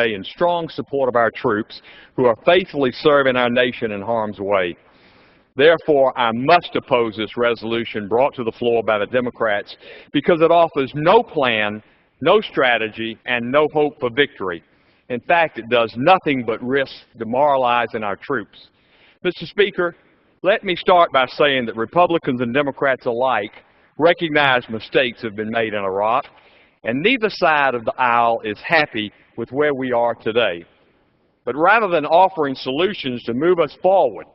in strong support of our troops who are faithfully serving our nation in harm's way. Therefore, I must oppose this resolution brought to the floor by the Democrats because it offers no plan, no strategy, and no hope for victory. In fact, it does nothing but risk demoralizing our troops. Mr. Speaker, let me start by saying that Republicans and Democrats alike recognize mistakes have been made in Iraq, and neither side of the aisle is happy with where we are today. But rather than offering solutions to move us forward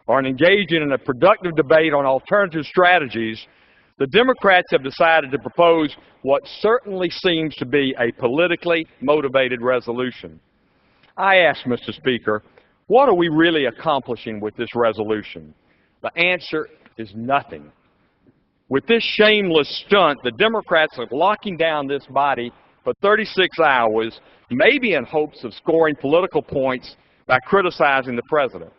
or engaging in a productive debate on alternative strategies, the Democrats have decided to propose what certainly seems to be a politically motivated resolution. I ask, Mr. Speaker, what are we really accomplishing with this resolution? The answer is nothing. With this shameless stunt, the Democrats are locking down this body for 36 hours, maybe in hopes of scoring political points by criticizing the president.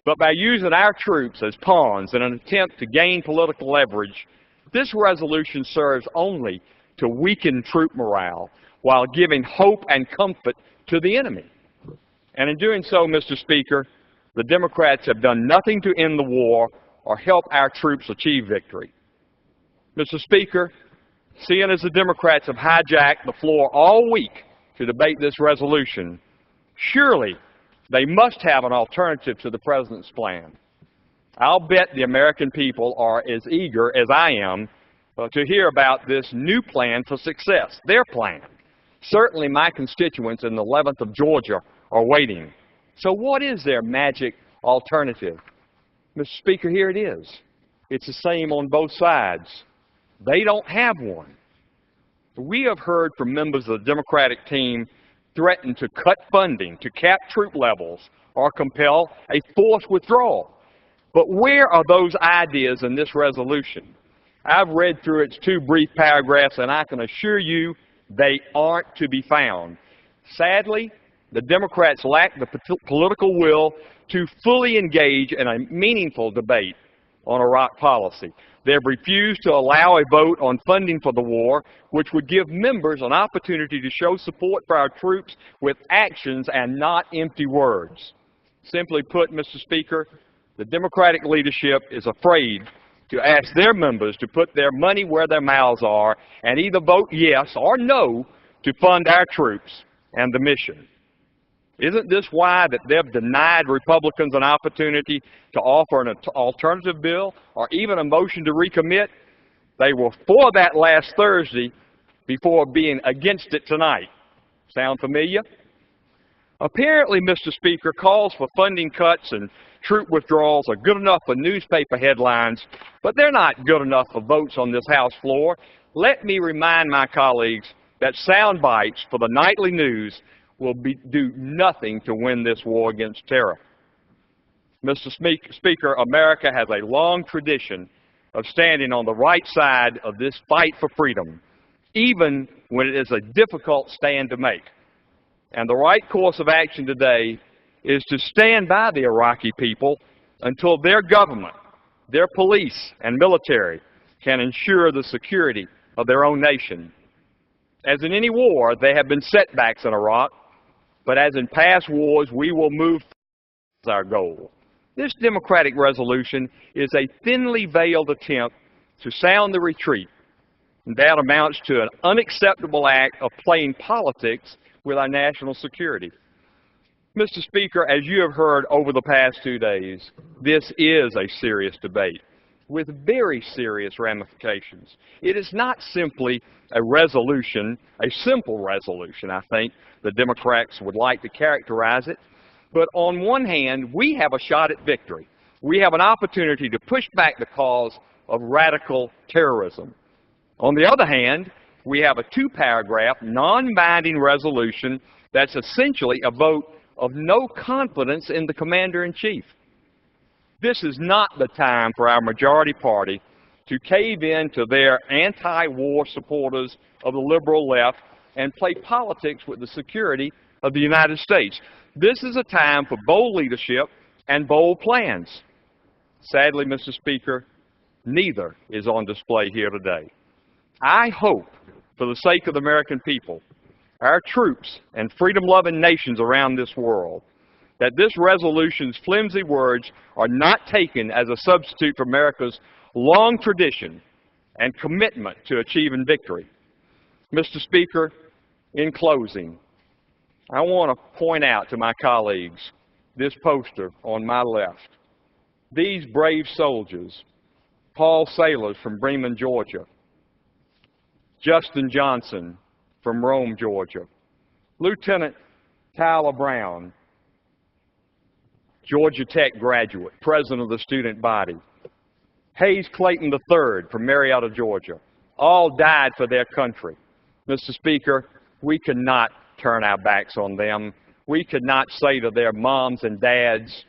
But by using our troops as pawns in an attempt to gain political leverage, this resolution serves only to weaken troop morale while giving hope and comfort to the enemy. And in doing so, Mr. Speaker, the Democrats have done nothing to end the war or help our troops achieve victory. Mr. Speaker, seeing as the Democrats have hijacked the floor all week to debate this resolution, surely they must have an alternative to the President's plan. I'll bet the American people are as eager as I am to hear about this new plan for success, their plan. Certainly my constituents in the 11th of Georgia are waiting. So what is their magic alternative? Mr. Speaker, here it is. It's the same on both sides. They don't have one. We have heard from members of the Democratic team threaten to cut funding, to cap troop levels, or compel a forced withdrawal. But where are those ideas in this resolution? I've read through its 2 brief paragraphs, and I can assure you they aren't to be found. Sadly, the Democrats lack the political will to fully engage in a meaningful debate on Iraq policy. They have refused to allow a vote on funding for the war, which would give members an opportunity to show support for our troops with actions and not empty words. Simply put, Mr. Speaker, the Democratic leadership is afraid to ask their members to put their money where their mouths are and either vote yes or no to fund our troops and the mission. Isn't this why that they've denied Republicans an opportunity to offer an alternative bill or even a motion to recommit? They were for that last Thursday before being against it tonight. Sound familiar? Apparently, Mr. Speaker, calls for funding cuts and troop withdrawals are good enough for newspaper headlines, but they're not good enough for votes on this House floor. Let me remind my colleagues that sound bites for the nightly news will do nothing to win this war against terror. Mr. Speaker, America has a long tradition of standing on the right side of this fight for freedom, even when it is a difficult stand to make. And the right course of action today is to stand by the Iraqi people until their government, their police and military can ensure the security of their own nation. As in any war, there have been setbacks in Iraq, but as in past wars, we will move towards our goal. This Democratic resolution is a thinly veiled attempt to sound the retreat, and that amounts to an unacceptable act of playing politics with our national security. Mr. Speaker, as you have heard over the past 2 days, this is a serious debate with very serious ramifications. It is not simply a resolution, a simple resolution, I think the Democrats would like to characterize it. But on one hand, we have a shot at victory. We have an opportunity to push back the cause of radical terrorism. On the other hand, we have a 2-paragraph, non-binding resolution that's essentially a vote of no confidence in the Commander-in-Chief. This is not the time for our majority party to cave in to their anti-war supporters of the liberal left and play politics with the security of the United States. This is a time for bold leadership and bold plans. Sadly, Mr. Speaker, neither is on display here today. I hope, for the sake of the American people, our troops, and freedom-loving nations around this world that this resolution's flimsy words are not taken as a substitute for America's long tradition and commitment to achieving victory. Mr. Speaker, in closing, I want to point out to my colleagues this poster on my left. These brave soldiers, Paul Sailors from Bremen, Georgia, Justin Johnson from Rome, Georgia, Lieutenant Tyler Brown, Georgia Tech graduate, president of the student body, Hayes Clayton III from Marietta, Georgia, all died for their country. Mr. Speaker, we cannot turn our backs on them. We could not say to their moms and dads,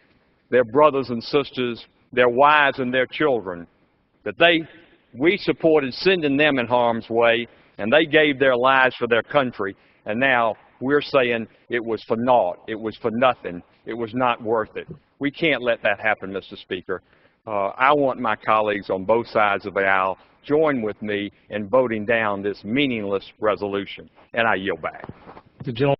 their brothers and sisters, their wives and their children, that we supported sending them in harm's way, and they gave their lives for their country, and now we're saying it was for naught, it was for nothing, it was not worth it. We can't let that happen, Mr. Speaker. I want my colleagues on both sides of the aisle join with me in voting down this meaningless resolution, and I yield back. The gentleman